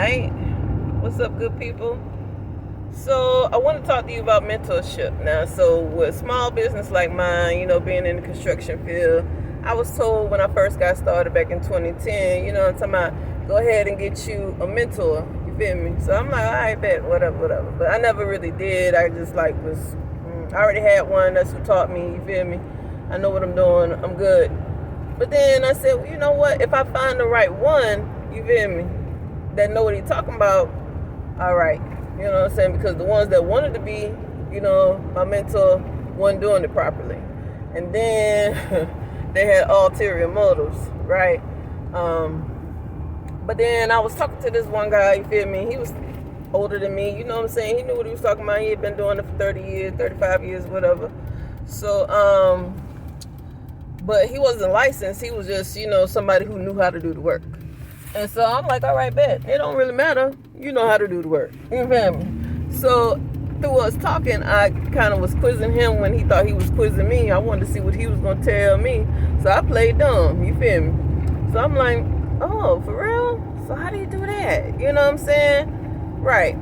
Alright, what's up, good people? So I want to talk to you about mentorship now. So with small business like mine, being in the construction field, I was told when I first got started back in 2010, I'm talking about, go ahead and get you a mentor, you feel me? So I'm like, all right, bet, whatever. But I never really did. I just I already had one, that's who taught me, you feel me? I know what I'm doing, I'm good. But then I said, well, you know what, if I find the right one, you feel me, that know what he's talking about, all right, you know what I'm saying? Because the ones that wanted to be, my mentor wasn't doing it properly. And then they had ulterior motives, right? But then I was talking to this one guy, you feel me? He was older than me, you know what I'm saying? He knew what he was talking about. He had been doing it for 30 years, 35 years, whatever. So, but he wasn't licensed. He was just, somebody who knew how to do the work. And so I'm like, all right, bet. It don't really matter. You know how to do the work. You feel me? So through us talking, I kind of was quizzing him when he thought he was quizzing me. I wanted to see what he was going to tell me. So I played dumb. You feel me? So I'm like, oh, for real? So how do you do that? You know what I'm saying? Right.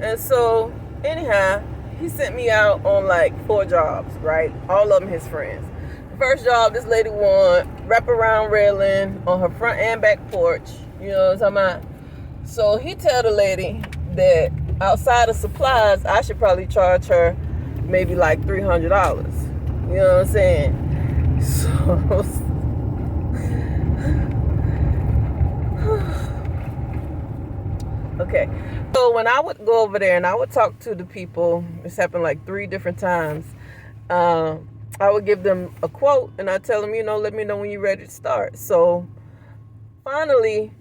And so anyhow, he sent me out on 4 jobs, right? All of them his friends. First job, this lady won wraparound railing on her front and back porch. You know what I'm talking about? So he tell the lady that outside of supplies, I should probably charge her maybe $300. You know what I'm saying? So okay. So when I would go over there and I would talk to the people, this happened 3 different times. I would give them a quote and I tell them, let me know when you're ready to start. So finally,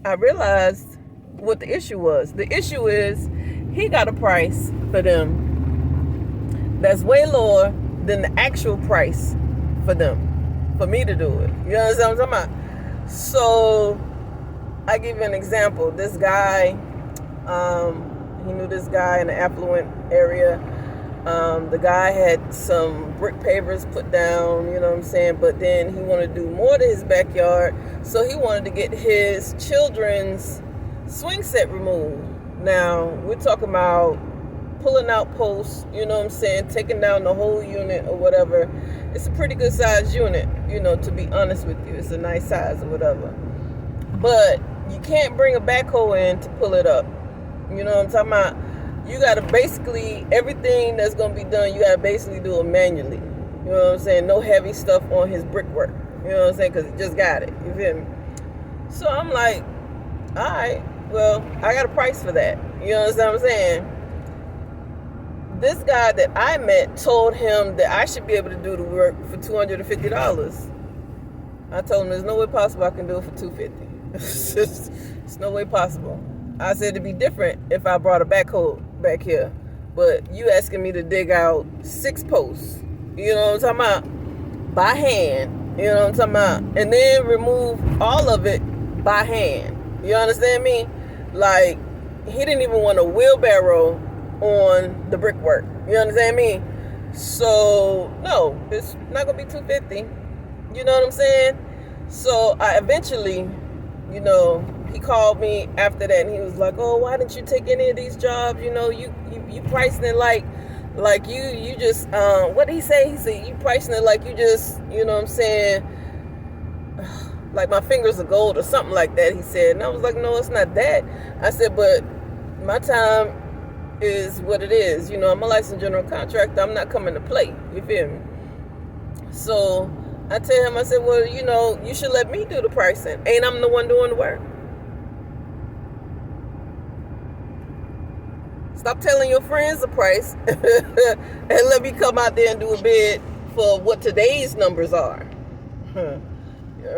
I realized what the issue was. The issue is he got a price for them that's way lower than the actual price for them, for me to do it. You understand what I'm talking about? So I give you an example. This guy, he knew this guy in the affluent area. The guy had some brick pavers put down, you know what I'm saying? But then he wanted to do more to his backyard. So he wanted to get his children's swing set removed. Now, we're talking about pulling out posts, you know what I'm saying? Taking down the whole unit or whatever. It's a pretty good size unit, to be honest with you. It's a nice size or whatever. But you can't bring a backhoe in to pull it up. You know what I'm talking about? You got to basically, everything that's going to be done, you got to basically do it manually. You know what I'm saying? No heavy stuff on his brickwork. You know what I'm saying? Because he just got it. You feel me? So I'm like, all right, well, I got a price for that. You understand what I'm saying? This guy that I met told him that I should be able to do the work for $250. I told him there's no way possible I can do it for $250. It's no way possible. I said it'd be different if I brought a backhoe back here. But you asking me to dig out 6 posts, you know what I'm talking about, by hand, you know what I'm talking about, and then remove all of it by hand. You understand me? He didn't even want a wheelbarrow on the brickwork. You understand me? So, no, it's not going to be $250. You know what I'm saying? So, I eventually, he called me after that and he was like, oh, why didn't you take any of these jobs? You pricing it like you just, what did he say? He said, you pricing it like you just, you know what I'm saying, like my fingers are gold or something like that, he said. And I was like, no, it's not that. I said, but my time is what it is. I'm a licensed general contractor. I'm not coming to play. You feel me? So I tell him, I said, well, you should let me do the pricing. Ain't I'm the one doing the work? Stop telling your friends the price and let me come out there and do a bid for what today's numbers are.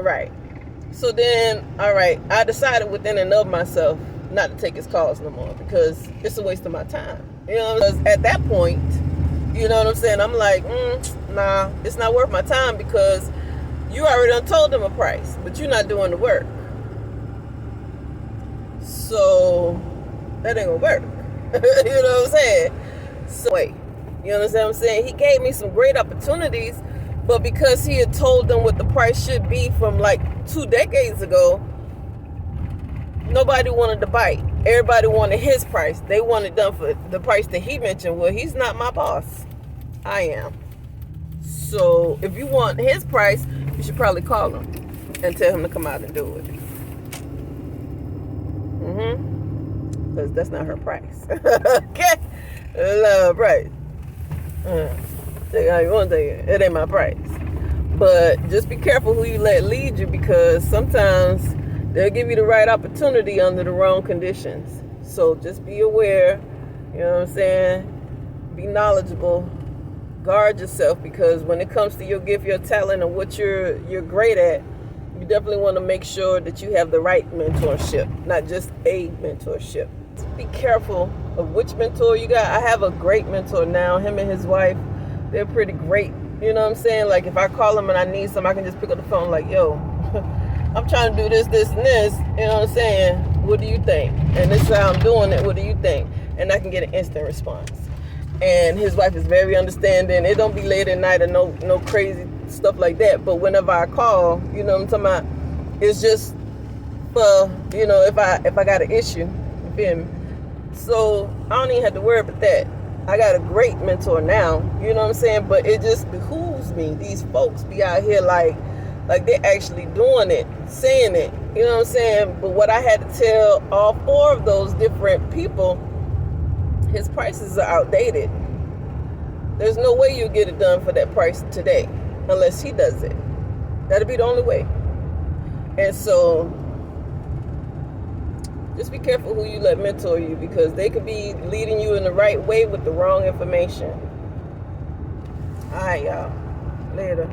Right. So then, all right, I decided within and of myself not to take his calls no more because it's a waste of my time. Because at that point, you know what I'm saying, I'm like, nah, it's not worth my time because you already done told them a price, but you're not doing the work. So that ain't gonna work. You know what I'm saying? So wait, you understand what I'm saying? He gave me some great opportunities, but because he had told them what the price should be from 2 decades ago, Nobody wanted to bite. Everybody wanted his price. They wanted done for the price that he mentioned. Well, he's not my boss. I am. So if you want his price, you should probably call him and tell him to come out and do it. Because that's not her price. Okay? Love price. Take it how you want to take it. It ain't my price. But just be careful who you let lead you, because sometimes they'll give you the right opportunity under the wrong conditions. So just be aware, you know what I'm saying? Be knowledgeable. Guard yourself, because when it comes to your gift, your talent, and what you're great at, you definitely want to make sure that you have the right mentorship, not just a mentorship. Be careful of which mentor you got. I have a great mentor now. Him and his wife, they're pretty great. You know what I'm saying? Like, if I call them and I need some, I can just pick up the phone like, yo, I'm trying to do this, this, and this. You know what I'm saying? What do you think? And this is how I'm doing it. What do you think? And I can get an instant response. And his wife is very understanding. It don't be late at night or no crazy stuff like that. But whenever I call, you know what I'm talking about, it's just for, you know, if I got an issue, you feel me? So I don't even have to worry about that. I got a great mentor now, you know what I'm saying? But it just behooves me. These folks be out here like they're actually doing it, saying it, you know what I'm saying? But what I had to tell all 4 of those different people, his prices are outdated. There's no way you'll get it done for that price today unless he does it. That'll be the only way. And so just be careful who you let mentor you, because they could be leading you in the right way with the wrong information. All right, y'all. Later.